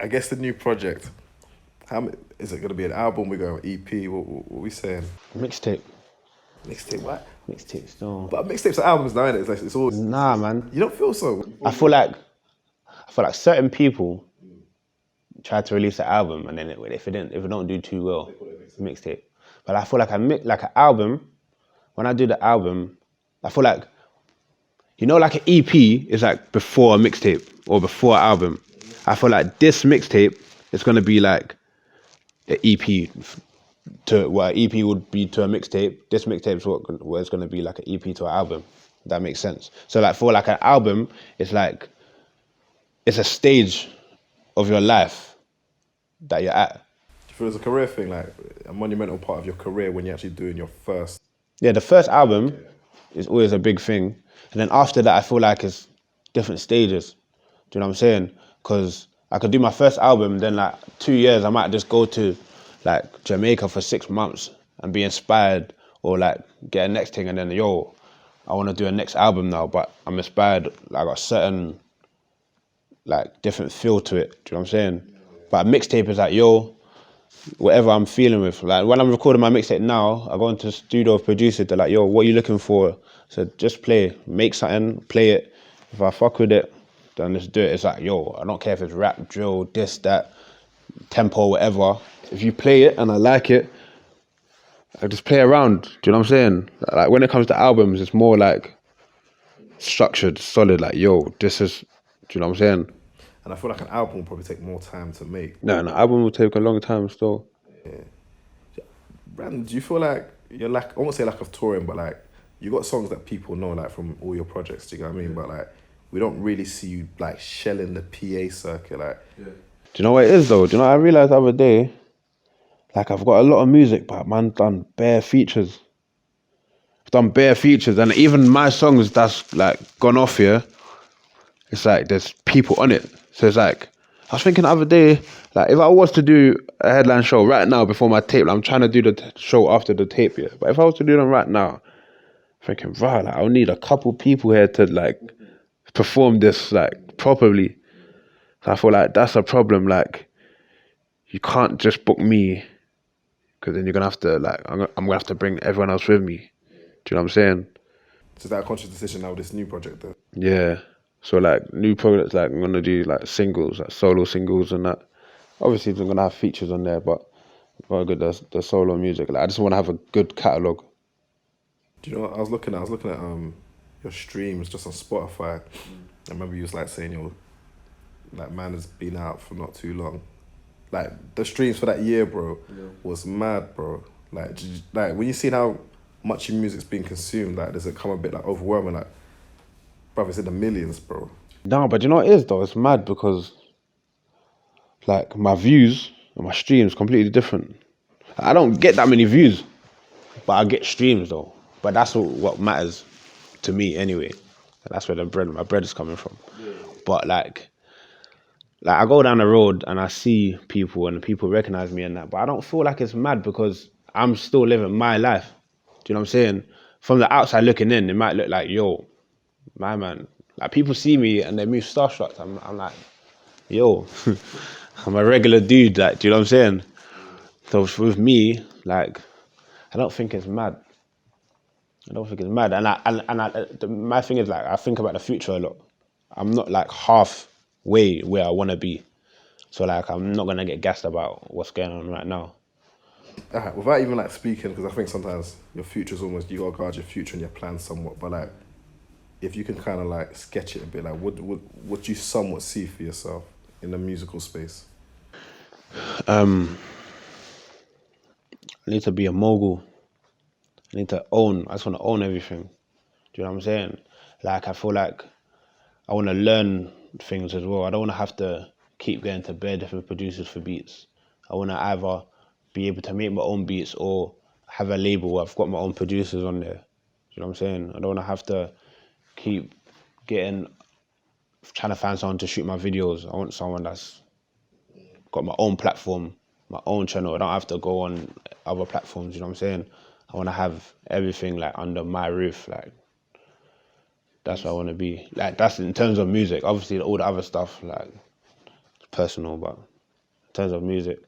I guess the new project. Is it going to be an album? We go EP. What we saying? Mixtape. Mixtape. What? Mixtape still. But mixtapes are albums now, innit? It's always. Nah, man. You don't feel so? I feel like certain people try to release an album and then if it don't do too well, mixtape. But I feel like like an album. When I do the album, I feel like, you know, like an EP is like before a mixtape or before an album. I feel like this mixtape is gonna be like an EP to what an EP would be to a mixtape. This mixtape is what it's gonna be like an EP to an album. That makes sense. So like for like an album, it's like it's a stage of your life that you're at. Do you feel it's a career thing, like a monumental part of your career when you're actually doing your first? Yeah, the first album is always a big thing. And then after that, I feel like it's different stages. Do you know what I'm saying? Because I could do my first album, then like 2 years, I might just go to like Jamaica for 6 months and be inspired or like get a next thing. And then, yo, I want to do a next album now, but I'm inspired. Like, I got a certain like different feel to it. Do you know what I'm saying? But a mixtape is like, yo, whatever I'm feeling with. Like when I'm recording my mixtape now, I go into the studio with producers, they're like, yo, what are you looking for? So just play, make something, play it. If I fuck with it, then let's do it. It's like, yo, I don't care if it's rap, drill, this, that, tempo, whatever. If you play it and I like it, I just play around. Do you know what I'm saying? Like when it comes to albums, it's more like structured, solid, like, yo, this is, do you know what I'm saying? And I feel like an album will probably take more time to make. No, album will take a long time still. Yeah. Brandon, do you feel like you're like, I won't say lack of touring, but like you got songs that people know like from all your projects, do you get what I mean? But like we don't really see you like shelling the PA circuit, like. Yeah. Do you know what it is though? Do you know what I realised the other day? Like I've got a lot of music, but man done bare features. I've done bare features, and even my songs that's like gone off here, it's like there's people on it. So it's like, I was thinking the other day, like if I was to do a headline show right now before my tape, like, I'm trying to do the show after the tape, yeah. But if I was to do them right now, I'm thinking, right, like I'll need a couple people here to like perform this like properly. So I feel like that's a problem. Like you can't just book me, because then you're gonna have to like I'm gonna have to bring everyone else with me. Do you know what I'm saying? So is that a conscious decision now with this new project though? Yeah. So like new projects, like I'm gonna do like singles, like solo singles and that. Obviously I'm gonna have features on there, but very good the solo music. Like I just wanna have a good catalogue. Do you know what I was looking at your streams just on Spotify. I remember you was like saying your like man has been out for not too long. Like the streams for that year, bro, was mad, bro. Like when you see how much your music's being consumed, like does it come a bit like overwhelming? Like, bro, it's in the millions, bro. No, but you know what it is though? It's mad because like my views and my streams completely different. I don't get that many views, but I get streams though. But that's what matters to me anyway. That's where my bread is coming from. Yeah. But like I go down the road and I see people and people recognize me and that, but I don't feel like it's mad because I'm still living my life. Do you know what I'm saying? From the outside looking in, it might look like, yo, my man. Like people see me and they move starstruck. I'm like, yo, I'm a regular dude. Like, do you know what I'm saying? So with me, like, I don't think it's mad. And my thing is like, I think about the future a lot. I'm not like halfway where I want to be. So like, I'm not going to get gassed about what's going on right now. Without even like speaking, because I think sometimes your future's almost, you got to guard your future and your plans somewhat, but like, if you can kind of like sketch it a bit, like what do you somewhat see for yourself in the musical space? I need to be a mogul. I need to own. I just want to own everything. Do you know what I'm saying? Like I feel like I want to learn things as well. I don't want to have to keep going to bare different producers for beats. I want to either be able to make my own beats or have a label where I've got my own producers on there. Do you know what I'm saying? I don't want to have to keep trying to find someone to shoot my videos. I want someone that's got my own platform, my own channel. I don't have to go on other platforms, you know what I'm saying? I want to have everything like under my roof. Like that's what I want to be. Like that's in terms of music. Obviously all the other stuff, like personal, but in terms of music,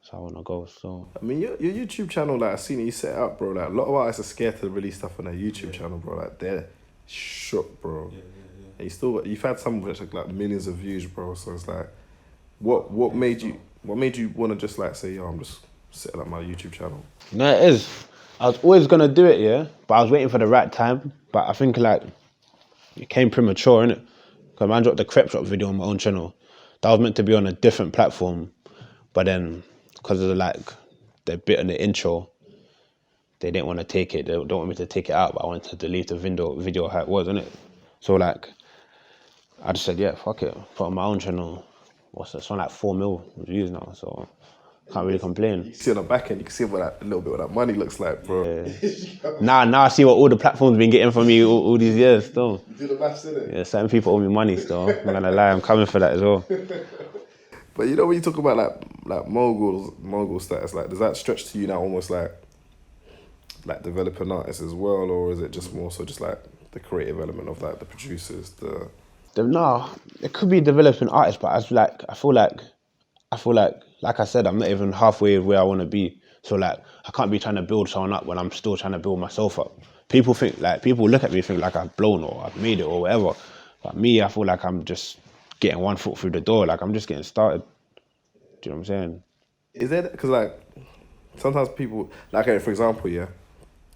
that's how I want to go. So I mean, your YouTube channel, like, I seen it, you set it up, bro. Like, a lot of artists are scared to release stuff on their YouTube channel, bro. Like, they're shook, bro. And you've had some which are like millions of views, bro. So it's like, what made you want to just like say, yo, I'm just setting up my YouTube channel? no, it is. I was always gonna do it, yeah, but I was waiting for the right time. But I think like it came premature, innit? Because man dropped the crepe shop video on my own channel. That was meant to be on a different platform, but then because of the bit in the intro, they didn't want to take it. They don't want me to take it out, but I wanted to delete the video how it was, innit? So like, I just said, yeah, fuck it, put on my own channel. It's on like 4 mil views now, so can't really complain. You see on the back end, you can see what a little bit what that money looks like, bro. Yeah. Now I see what all the platforms been getting from me all these years still. You do the maths, innit? Yeah, certain people owe me money still. I'm not gonna lie, I'm coming for that as well. But you know when you talk about like mogul status, like does that stretch to you now almost like developing artists as well, or is it just more so just like the creative element of like the producers, No, it could be developing artists, but I feel like I said, I'm not even halfway where I want to be. So like, I can't be trying to build someone up when I'm still trying to build myself up. People look at me and think like I've blown or I've made it or whatever. But me, I feel like I'm just getting one foot through the door. Like I'm just getting started. Do you know what I'm saying? Is there, because like sometimes people, like for example, yeah,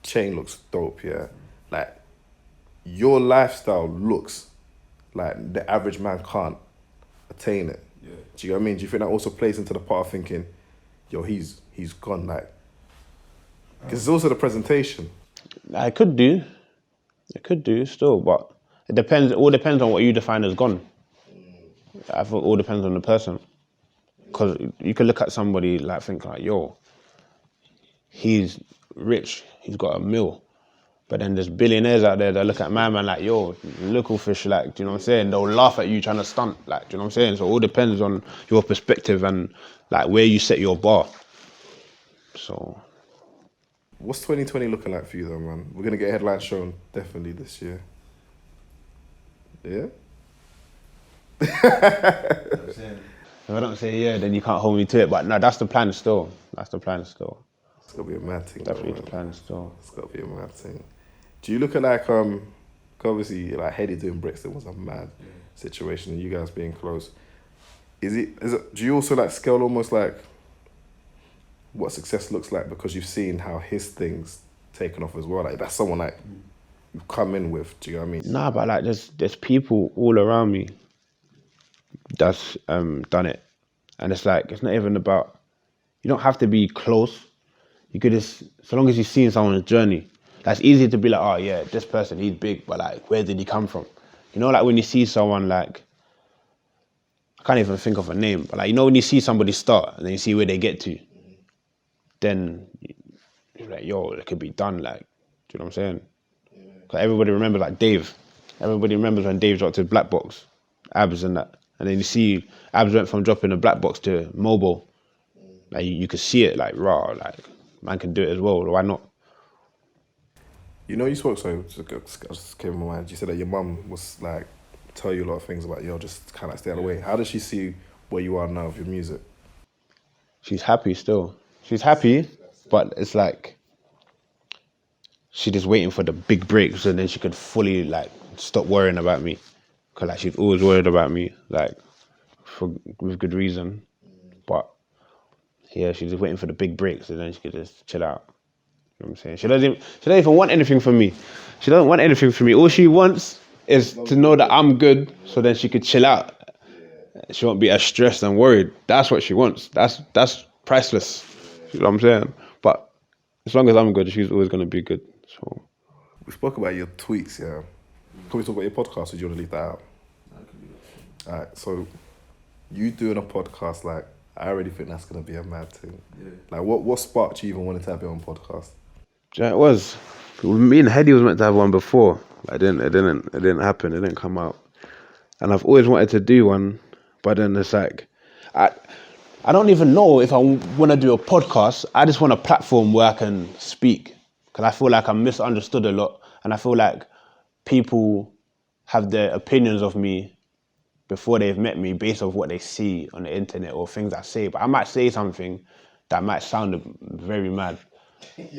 Chain looks dope, yeah. Like your lifestyle looks like the average man can't attain it. Yeah. Do you know what I mean? Do you think that also plays into the part of thinking, yo, he's gone, like, because it's also the presentation. It could do still, but it depends. It all depends on what you define as gone. I think it all depends on the person, because you could look at somebody like think like, yo, he's rich, he's got a mill. But then there's billionaires out there that look at my man like, yo, little fish, like, do you know what I'm saying? They'll laugh at you trying to stunt, like, do you know what I'm saying? So it all depends on your perspective and like where you set your bar. So. What's 2020 looking like for you though, man? We're gonna get a headline shown definitely this year. Yeah? If I don't say yeah, then you can't hold me to it. But no, that's the plan still. It's gotta be a mad thing. Definitely the plan still. It's gotta be a mad thing. Do you look at like obviously like Heady doing Brixton was a mad situation and you guys being close. Is it do you also like scale almost like what success looks like because you've seen how his thing's taken off as well? Like that's someone like you've come in with, do you know what I mean? Nah, but like there's people all around me that's done it. And it's like it's not even about, you don't have to be close. You could just, so long as you've seen someone's journey. That's easy to be like, oh yeah, this person, he's big, but like, where did he come from? You know, like when you see someone like, I can't even think of a name, but like, you know, when you see somebody start and then you see where they get to, then you're like, yo, it could be done, like, do you know what I'm saying? Because everybody remembers like Dave. Everybody remembers when Dave dropped his black box, Abs and that. And then you see Abs went from dropping a black box to mobile. Like you could see it like raw, like man can do it as well, why not? You know, you spoke, so just came in my mind. You said that your mum was like, tell you a lot of things about, yo, just kind of like stay out of the way. How does she see where you are now with your music? She's happy still. She's happy, but it's like, she's just waiting for the big breaks and then she could fully like stop worrying about me. Cause like she's always worried about me, like with good reason. But yeah, she's just waiting for the big breaks and then she could just chill out. You know what I'm saying? She doesn't even want anything from me. She doesn't want anything from me. All she wants is to know that I'm good, so then she could chill out. She won't be as stressed and worried. That's what she wants. That's priceless. You know what I'm saying? But as long as I'm good, she's always gonna be good. So we spoke about your tweets, yeah. Can we talk about your podcast, or do you want to leave that out? Alright, so you doing a podcast, like, I already think that's gonna be a mad thing. Yeah. Like, what sparked you even wanted to have your own podcast? Yeah, it was. Me and Heady was meant to have one before. It didn't happen. It didn't come out. And I've always wanted to do one, but then it's like, I don't even know if I want to do a podcast. I just want a platform where I can speak, because I feel like I'm misunderstood a lot, and I feel like people have their opinions of me before they've met me based off what they see on the internet or things I say. But I might say something that might sound very mad.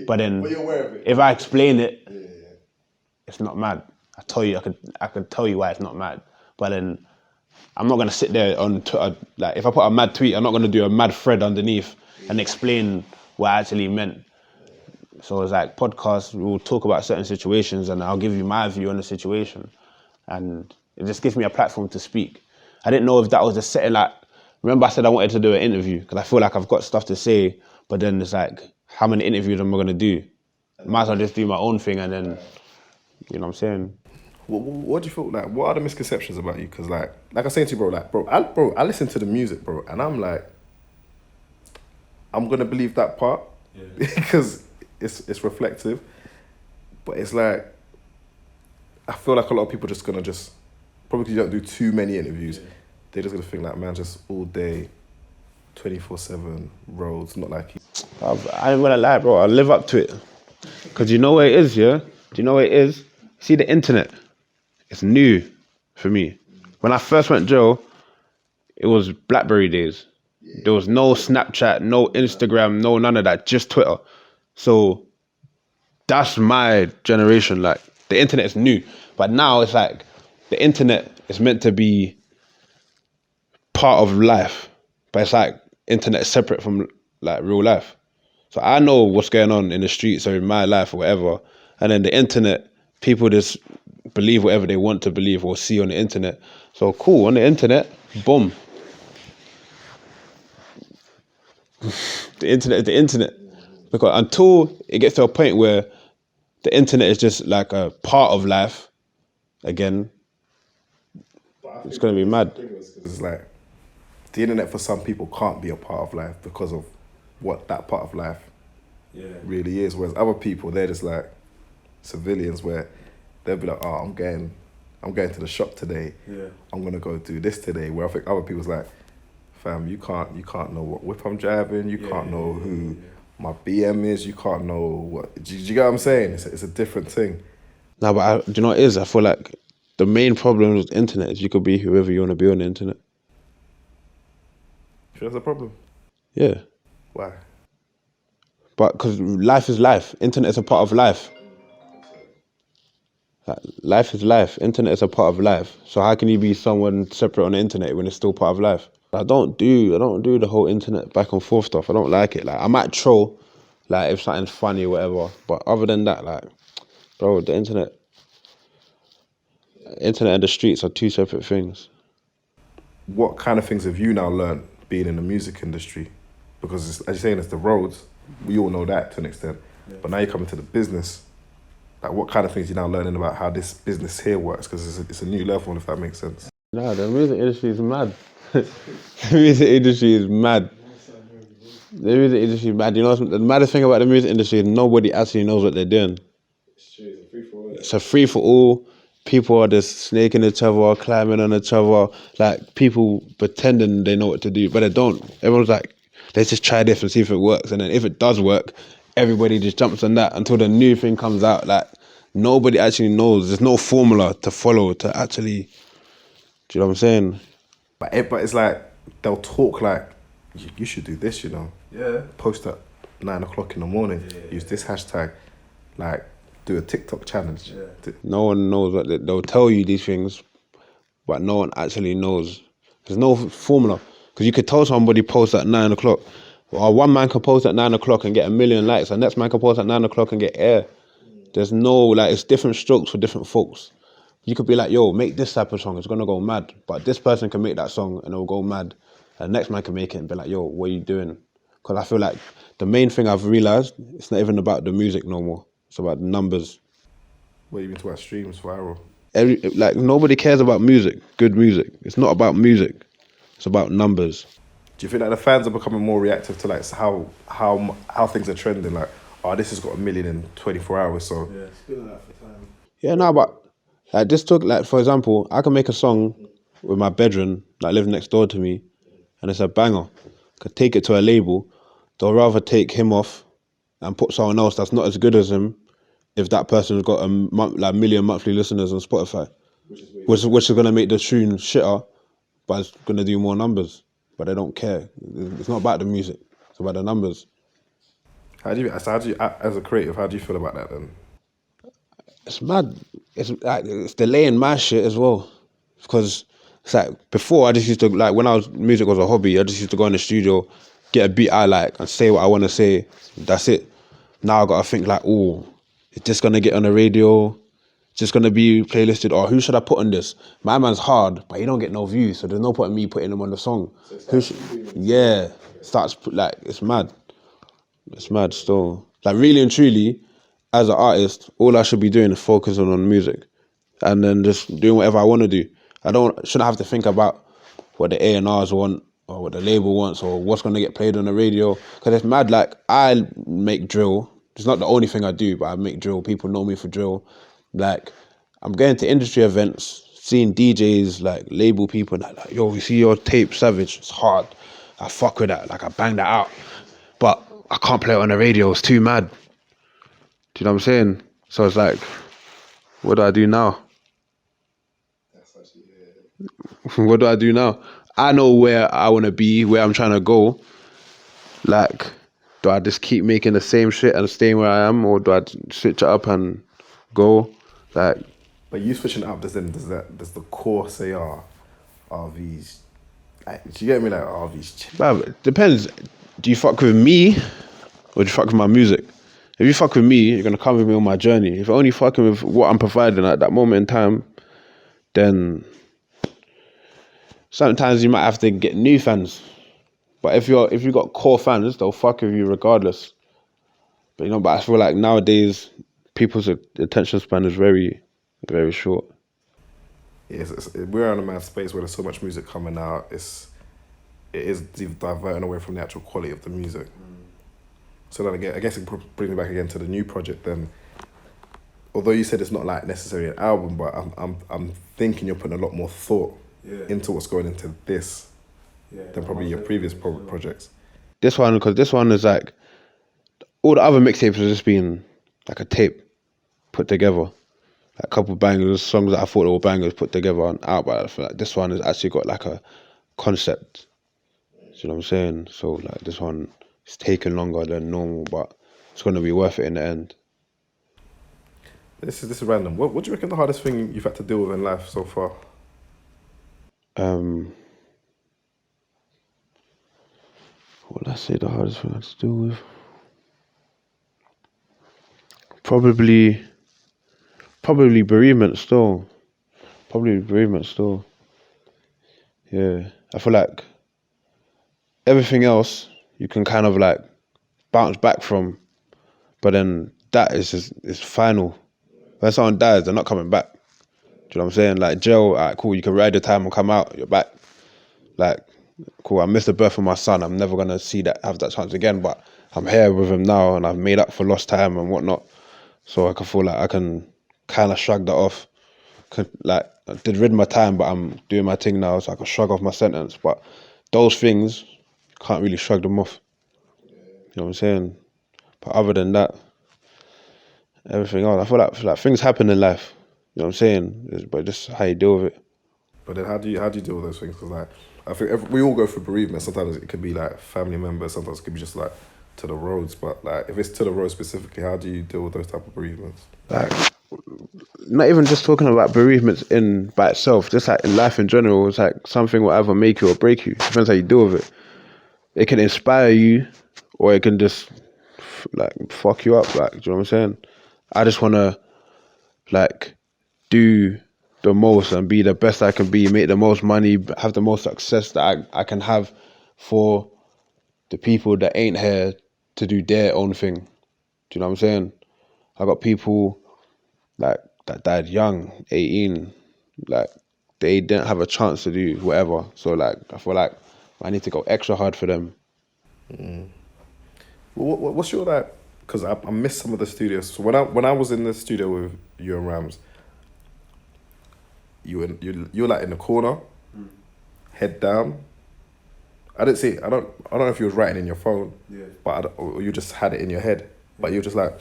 But then you're aware of it. if I explain it, it's not mad. I could tell you why it's not mad. But then I'm not gonna sit there on Twitter, like if I put a mad tweet, I'm not gonna do a mad thread underneath and explain what I actually meant. So it's like podcasts, we'll talk about certain situations and I'll give you my view on the situation. And it just gives me a platform to speak. I didn't know if that was the setting, like, remember I said I wanted to do an interview because I feel like I've got stuff to say, but then it's like, how many interviews am I gonna do? Might as well just do my own thing and then, you know what I'm saying? What do you feel like? What are the misconceptions about you? Because like I was saying to you, bro, I listen to the music, bro, and I'm like, I'm gonna believe that part because it's reflective, but it's like I feel like a lot of people just gonna probably because you don't do too many interviews, they're just gonna think like, man, just all day, 24/7 roads, not like you. I ain't gonna lie, bro. I live up to it. Because you know what it is, yeah? Do you know what it is? See, the internet, it's new for me. When I first went Joe, it was BlackBerry days. There was no Snapchat, no Instagram, no none of that, just Twitter. So that's my generation. Like, the internet is new. But now it's like, the internet is meant to be part of life. But it's like, internet is separate from like real life. So I know what's going on in the streets or in my life or whatever. And then the internet, people just believe whatever they want to believe or see on the internet. So cool, on the internet, boom. The internet is the internet. Because until it gets to a point where the internet is just like a part of life, again, it's going to be mad. It's like, the internet for some people can't be a part of life because of what that part of life really is. Whereas other people, they're just like civilians where they'll be like, oh, I'm going to the shop today. I'm gonna go do this today. Where I think other people's like, fam, you can't know what whip I'm driving. You can't know who my BM is. You can't know what. Do you get what I'm saying? It's a different thing. No, but do you know what it is? I feel like the main problem with the internet is you could be whoever you want to be on the internet. Sure, that's a problem. Yeah. Why? But because life is life. Internet is a part of life. Like, life is life. Internet is a part of life. So how can you be someone separate on the internet when it's still part of life? I don't do the whole internet back and forth stuff. I don't like it. Like, I might troll, like if something's funny or whatever. But other than that, like, bro, the internet and the streets are two separate things. What kind of things have you now learned being in the music industry? Because as you're saying, it's the roads. We all know that to an extent. But now you're coming to the business. Like, what kind of things you're now learning about how this business here works? Because it's a new level, if that makes sense. Nah, the music industry is mad. The music industry is mad. The music industry is mad. You know, the maddest thing about the music industry is nobody actually knows what they're doing. It's true, it's a free-for-all. It's a free-for-all. People are just snaking each other, climbing on each other. Like, people pretending they know what to do, but they don't. Everyone's like, let's just try this and see if it works. And then if it does work, everybody just jumps on that until the new thing comes out. Like, nobody actually knows. There's no formula to follow to actually, do you know what I'm saying? But it's like, they'll talk like, you should do this, you know? Yeah. Post at 9 o'clock in the morning. Use this hashtag. Like, do a TikTok challenge. No one knows what they'll tell you these things, but no one actually knows. There's no formula. Because you could tell somebody post at 9 o'clock. Or one man can post at 9 o'clock and get 1 million likes. The next man can post at 9 o'clock and get air. There's no, like, it's different strokes for different folks. You could be like, yo, make this type of song. It's going to go mad. But this person can make that song and it'll go mad. And the next man can make it and be like, yo, what are you doing? Because I feel like the main thing I've realised, it's not even about the music no more. It's about the numbers. What do you mean about streams, viral? Nobody cares about music, good music. It's not about music. It's about numbers. Do you feel like the fans are becoming more reactive to like how things are trending? Like, oh, this has got 1 million in 24 hours, so... Yeah, it's been like that for time. Yeah, no, but like, just took, like, for example, I can make a song with my bedroom that lives next door to me, and it's a banger. Could take it to a label. They'll rather take him off and put someone else that's not as good as him if that person's got a million monthly listeners on Spotify, which is going to make the tune shitter but it's gonna do more numbers. But they don't care. It's not about the music. It's about the numbers. How do you, as a creative, how do you feel about that then? It's mad. It's delaying my shit as well, because it's like before I just used to like when music was a hobby. I just used to go in the studio, get a beat I like, and say what I want to say. That's it. Now I gotta think like, oh, is this gonna get on the radio? Is this gonna be playlisted? Or who should I put on this? My man's hard, but he don't get no views, so there's no point in me putting him on the song. Starts like it's mad. It's mad still. Like really and truly, as an artist, all I should be doing is focusing on music, and then just doing whatever I want to do. Shouldn't have to think about what the A&Rs want or what the label wants or what's gonna get played on the radio. Because it's mad. Like I make drill. It's not the only thing I do, but I make drill. People know me for drill. Like I'm going to industry events, seeing DJs like label people like yo, we see your tape Savage. It's hard. I fuck with that. Like I bang that out, but I can't play it on the radio. It's too mad. Do you know what I'm saying? So it's like, what do I do now? What do I do now? I know where I want to be, where I'm trying to go. Like, do I just keep making the same shit and staying where I am, or do I switch it up and go? Like, but you switching it up, does the core say are these? Like, do you get me? Like, are these? It depends. Do you fuck with me, or do you fuck with my music? If you fuck with me, you're gonna come with me on my journey. If you're only fucking with what I'm providing at that moment in time, then sometimes you might have to get new fans. But if you got core fans, they'll fuck with you regardless. But I feel like nowadays people's attention span is very, very short. Yes, we're in a mad space where there's so much music coming out. It is diverting away from the actual quality of the music. So then again, I guess it brings me back again to the new project. Then, although you said it's not like necessarily an album, but I'm thinking you're putting a lot more thought into what's going into this than probably your previous projects. This one, because this one is like all the other mixtapes have just been like a tape put together, like a couple of bangers, songs that I thought were bangers put together and out. But I feel like this one has actually got like a concept. Do you know what I'm saying? So like this one. It's taking longer than normal, but it's going to be worth it in the end. This is random. What do you reckon the hardest thing you've had to deal with in life so far? What would I say the hardest thing I had to deal with? Probably bereavement still. Yeah. I feel like everything else you can kind of like bounce back from, but then that is final. When someone dies, they're not coming back. Do you know what I'm saying? Like jail, alright, cool, you can ride your time and come out, you're back. Like, cool, I missed the birth of my son, I'm never gonna have that chance again, but I'm here with him now and I've made up for lost time and whatnot. So I can feel like I can kind of shrug that off. Like, I did rid my time, but I'm doing my thing now, so I can shrug off my sentence. But those things, can't really shrug them off. You know what I'm saying? But other than that, everything else, I feel like things happen in life. You know what I'm saying? But just how you deal with it. But then how do you deal with those things? Because like I think we all go through bereavement. Sometimes it could be like family members. Sometimes it could be just like to the roads. But like if it's to the roads specifically, how do you deal with those type of bereavements? Like, not even just talking about bereavements by itself. Just like in life in general, it's like something will either make you or break you. Depends how you deal with it. It can inspire you, or it can just like fuck you up. Like, do you know what I'm saying? I just wanna like do the most and be the best I can be, make the most money, have the most success that I can have for the people that ain't here to do their own thing. Do you know what I'm saying? I got people like that died young, 18, like they didn't have a chance to do whatever. So like I feel like I need to go extra hard for them. What's your like? Because I missed some of the studios. So when I was in the studio with you and Rams, you were like in the corner, head down. I didn't see. I don't know if you was writing in your phone, but or you just had it in your head. But you were just like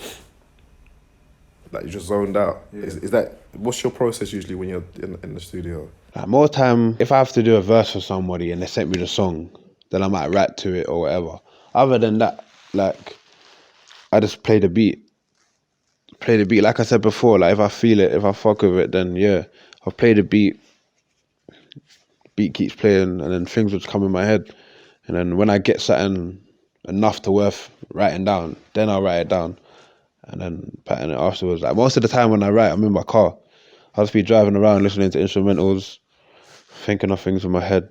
you just zoned out. Yeah. Is that what's your process usually when you're in the studio? Like more time, if I have to do a verse for somebody and they sent me the song, then I might write to it or whatever. Other than that, like, I just play the beat. Play the beat. Like I said before, like if I feel it, if I fuck with it, then yeah, I'll play the beat. Beat keeps playing, and then things will just come in my head. And then when I get something enough to worth writing down, then I'll write it down. And then pattern it afterwards. Like most of the time when I write, I'm in my car. I'll just be driving around listening to instrumentals, thinking of things in my head.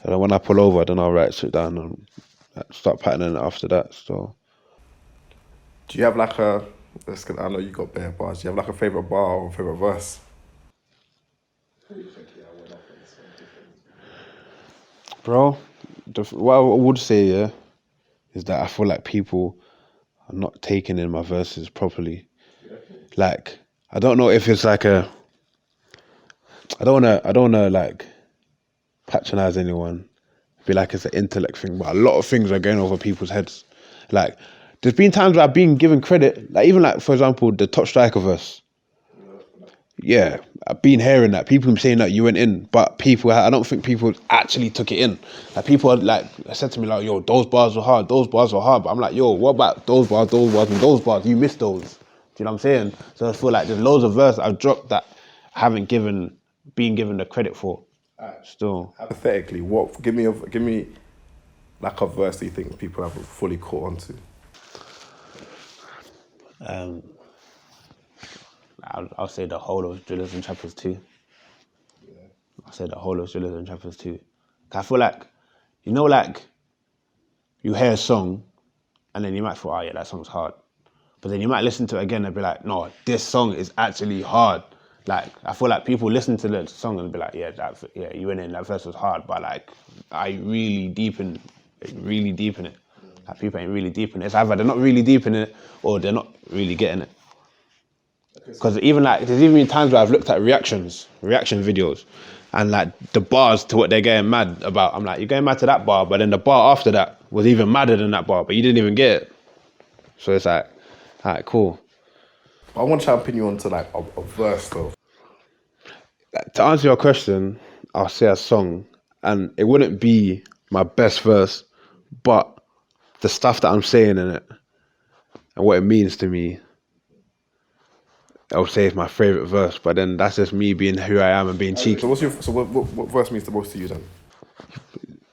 And then when I pull over, then I'll write shit down and start patterning it after that. So, Do you have like a? I know you got bare bars. Do you have like a favorite bar or favorite verse? bro, what I would say, yeah, is that I feel like people are not taking in my verses properly. Like, I don't know if it's like a. I don't wanna like patronize anyone. Be like it's an intellect thing, but a lot of things are going over people's heads. Like, there's been times where I've been given credit, like even like for example the top striker verse. Yeah, I've been hearing that people saying that you went in, but I don't think people actually took it in. Like people are like said to me like, "Yo, those bars were hard, those bars were hard." But I'm like, "Yo, what about those bars, and those bars? You missed those." Do you know what I'm saying? So I feel like there's loads of verses I've dropped that I haven't been given the credit for. Still, Hypothetically, give me like a verse that you think people haven't fully caught onto. I'll say the whole of Drillers and Trappers 2. I'll say the whole of Drillers and Trappers 2. I feel like, like you hear a song and then you might feel, oh yeah, that song's hard. But then you might listen to it again and be like, no, this song is actually hard. Like, I feel like people listen to the song and be like, yeah, you went in, that verse was hard, but like, I really deepen it. Like, people ain't really deep in it. It's either they're not really deep in it or they're not really getting it. Because even like, there's even been times where I've looked at reaction videos, and like the bars to what they're getting mad about, I'm like, you're getting mad to that bar, but then the bar after that was even madder than that bar, but you didn't even get it. So it's like, alright, cool. I want to try and pin you onto like a verse though. To answer your question, I'll say a song, and it wouldn't be my best verse, but the stuff that I'm saying in it and what it means to me, I would say it's my favourite verse, but then that's just me being who I am and being cheeky. So what verse means the most to you then?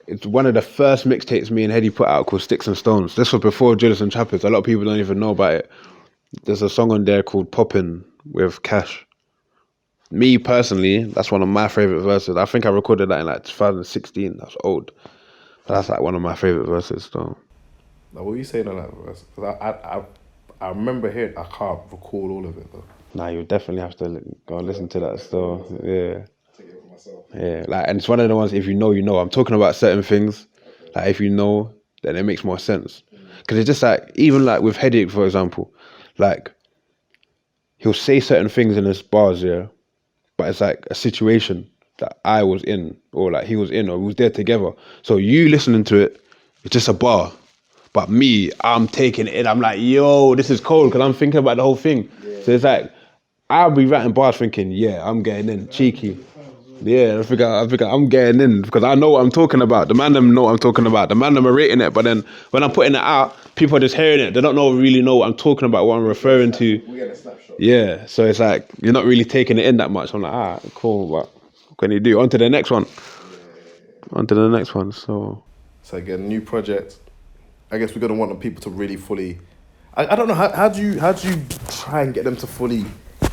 It's one of the first mixtapes me and Heady put out called Sticks and Stones. This was before Drillers and Trappers. A lot of people don't even know about it. There's a song on there called Poppin' with Cash. Me personally, that's one of my favourite verses. I think I recorded that in like 2016. That's old. But that's like one of my favourite verses though. Like, what are you saying on that verse? Because I remember hearing, I can't recall all of it though. Nah, you definitely have to go and listen to that still. Yeah. Yeah, like, and it's one of the ones, if you know, you know. I'm talking about certain things. Like, if you know, then it makes more sense. Because it's just like, even like with Headache, for example, like, he'll say certain things in his bars, yeah, but it's like a situation that I was in, or like he was in, or we was there together. So you listening to it, it's just a bar. But me, I'm taking it in. I'm like, yo, this is cold, because I'm thinking about the whole thing. Yeah. So it's like, I'll be writing bars thinking, yeah, I'm getting in, cheeky. Yeah, I figure I'm getting in because I know what I'm talking about. The man them know what I'm talking about. The man them are rating it, but then when I'm putting it out, people are just hearing it. They don't really know what I'm talking about, what I'm referring to. We get a snapshot. Yeah, so it's like you're not really taking it in that much. I'm like, cool, but what can you do? On to the next one. On to the next one. So again, new project. I guess we're gonna want the people to really fully. I don't know how do you try and get them to fully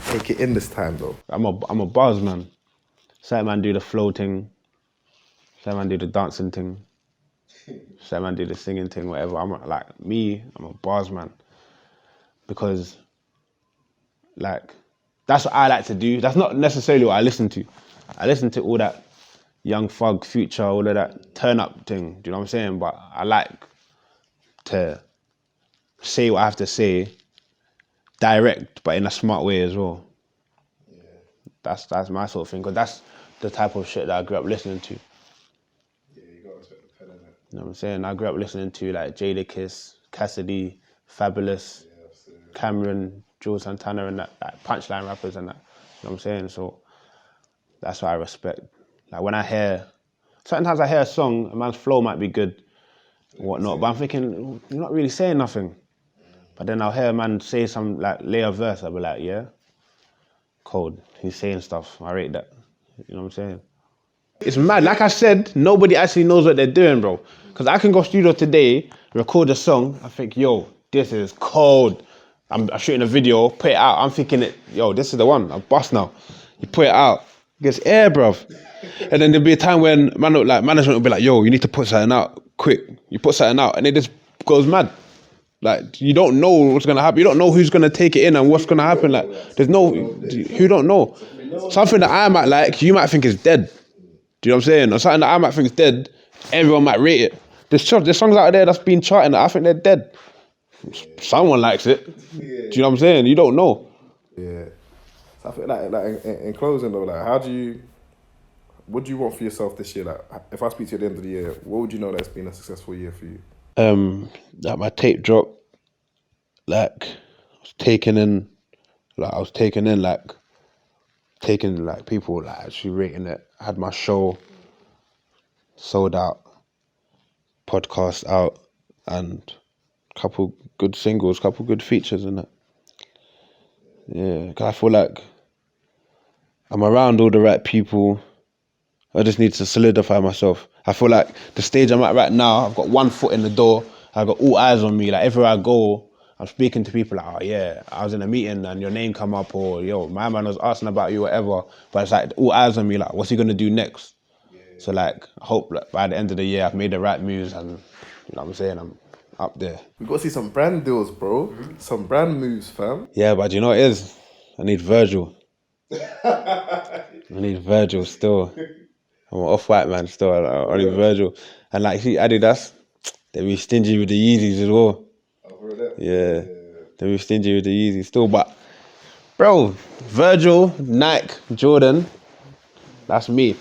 take it in this time though? I'm a buzz man. Certain man do the floating, certain man do the dancing thing, certain man do the singing thing, whatever. I'm a bars man. Because, like, that's what I like to do. That's not necessarily what I listen to. I listen to all that Young Thug, Future, all of that turn up thing, do you know what I'm saying? But I like to say what I have to say, direct, but in a smart way as well. Yeah. That's my sort of thing, because that's the type of shit that I grew up listening to. Yeah, you gotta respect the pen in it. You know what I'm saying? I grew up listening to like Jadakiss, Cassidy, Fabulous, Cameron, Jules Santana, and that like punchline rappers and that. You know what I'm saying? So that's what I respect. Like when sometimes I hear a song, a man's flow might be good, and whatnot, but I'm thinking, you're not really saying nothing. But then I'll hear a man say some, like, lay a verse, I'll be like, yeah, cold. He's saying stuff, I rate that. You know what I'm saying? It's mad, like I said, nobody actually knows what they're doing, bro. Because I can go studio today, record a song, I think, yo, this is cold. I'm shooting a video, put it out, I'm thinking, yo, this is the one, I'm bust now. You put it out, it gets air, bruv. And then there'll be a time when management will be like, yo, you need to put something out quick. You put something out, and it just goes mad. Like, you don't know what's going to happen. You don't know who's going to take it in and what's going to happen. Like, who don't know. Something that I might like, you might think is dead. Do you know what I'm saying? Or something that I might think is dead, everyone might rate it. There's songs out there that's been charting that I think they're dead. Someone likes it. Do you know what I'm saying? You don't know. Yeah. So I feel like in closing though, like, what do you want for yourself this year? Like, if I speak to you at the end of the year, what would you know that's been a successful year for you? Like my tape drop, like I was taking in people like actually rating it. I had my show sold out, podcast out, and a couple good singles, couple good features in it. Yeah, cause I feel like I'm around all the right people. I just need to solidify myself. I feel like the stage I'm at right now, I've got one foot in the door. I've got all eyes on me. Like everywhere I go, I'm speaking to people like, oh yeah, I was in a meeting and your name come up, or yo, my man was asking about you, whatever. But it's like all eyes on me. Like, what's he gonna do next? Yeah. So like, I hope that by the end of the year, I've made the right moves, and you know what I'm saying, I'm up there. We got to see some brand deals, bro. Mm-hmm. Some brand moves, fam. Yeah, but you know what it is? I need Virgil. I need Virgil still. I'm an off-white man still, I need Virgil. And like, see, Adidas, they be stingy with the Yeezys as well. Yeah, they be stingy with the Yeezys still. But, bro, Virgil, Nike, Jordan, that's me.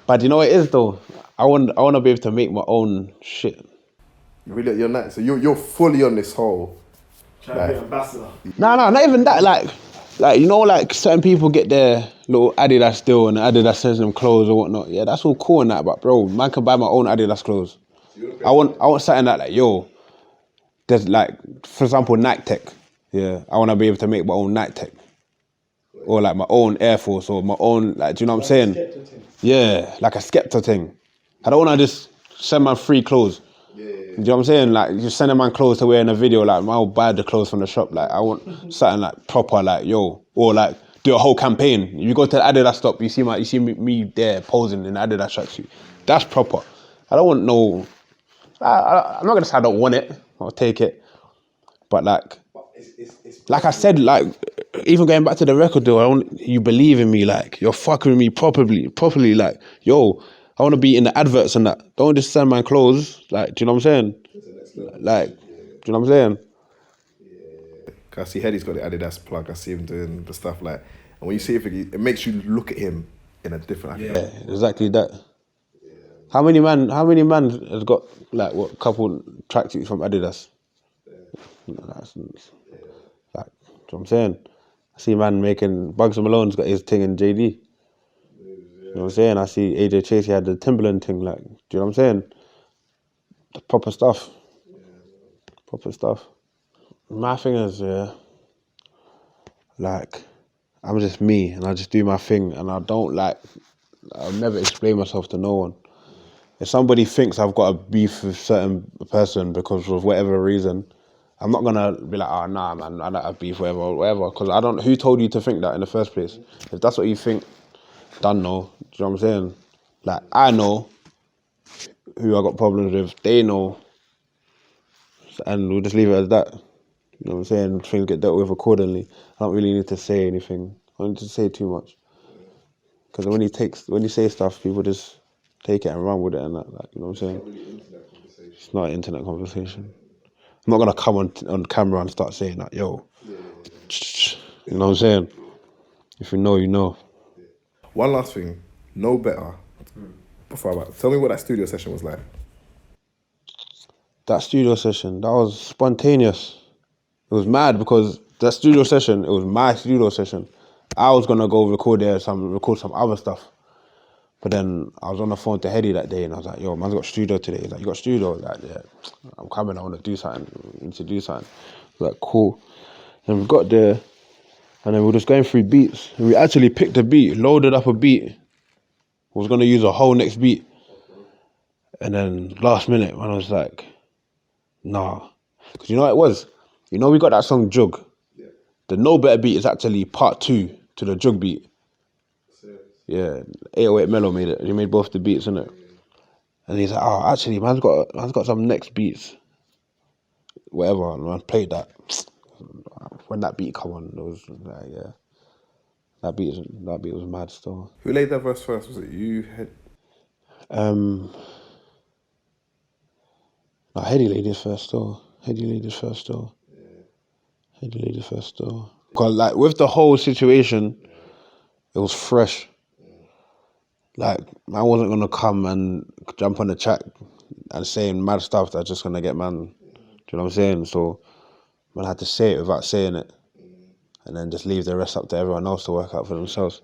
But you know what it is though? I want to be able to make my own shit. You're Nike, so you're fully on this whole. Trying to be ambassador. No, not even that. Like you know, like certain people get their little Adidas deal and Adidas sends them clothes or whatnot. Yeah, that's all cool and that, but bro, man can buy my own Adidas clothes. I want something like yo, there's like, for example, Nike Tech. Yeah, I want to be able to make my own Nike Tech, or like my own Air Force, or my own, like, do you know what I'm saying? Yeah, like a Skepta thing. I don't want to just send man free clothes. Do you know what I'm saying? Like, you send a man clothes to wear in a video, like, I'll buy the clothes from the shop. Like, I want something like proper, like, yo, or like do a whole campaign. You go to the Adidas stop, you see me there posing in the Adidas tracksuit. That's proper. I don't want no. I'm not gonna say I don't want it. I'll take it, but like I said, like even going back to the record deal, I want you believe in me. Like you're fucking with me properly. Like yo. I want to be in the adverts and that. Don't just send my clothes. Like, do you know what I'm saying? Like, do you know what I'm saying? I see Hedy's got the Adidas plug. I see him doing the stuff like, and when you see it makes you look at him in a different. Yeah, exactly that. How many man has got like what couple tracksuits from Adidas? Like, do you know what I'm saying? I see man making Bugs and Malone's got his thing in JD. You know what I'm saying? I see AJ Chase, he had the Timberland thing, like, do you know what I'm saying? The proper stuff. Proper stuff. My thing is, like, I'm just me, and I just do my thing, and I'll never explain myself to no one. If somebody thinks I've got a beef with a certain person because of whatever reason, I'm not gonna be like, oh, nah, man, I don't have beef, whatever, because who told you to think that in the first place? If that's what you think, done know. Do you know what I'm saying? Like, I know who I got problems with, they know, and we'll just leave it as that. You know what I'm saying? Things get dealt with accordingly. I don't really need to say anything. I don't need to say too much. Because when you say stuff, people just take it and run with it and that, like, you know what I'm saying? It's not an internet conversation. I'm not gonna come on camera and start saying that, yo. You know what I'm saying? If you know, you know. One last thing, know better. Tell me what that studio session was like. That studio session, that was spontaneous. It was mad because that studio session, it was my studio session. I was gonna go record some other stuff. But then I was on the phone to Hedy that day and I was like, yo, man's got studio today. He's like, you got studio? I was like, yeah, I'm coming, I want to do something. I need to do something. I was like, cool. And we got there and then we were just going through beats. And we actually picked a beat, loaded up a beat. I was going to use a whole next beat. And then last minute, man, I was like, nah. Because you know what it was? You know we got that song Jug? Yeah. The No Better beat is actually part 2 to the Jug beat. Yeah, 808 Mellow made it. He made both the beats, innit? And he's like, oh, actually, man's got some next beats. Whatever, and man played that. When that beat come on, it was like, yeah. That beat was mad still. Who laid that verse first? Was it you? No, Hedy laid his first still. Hedy laid his first still. Cause like with the whole situation, it was fresh. Like, I wasn't gonna come and jump on the chat and saying mad stuff that's just gonna get man. Do you know what I'm saying? So, man, I had to say it without saying it, and then just leave the rest up to everyone else to work out for themselves.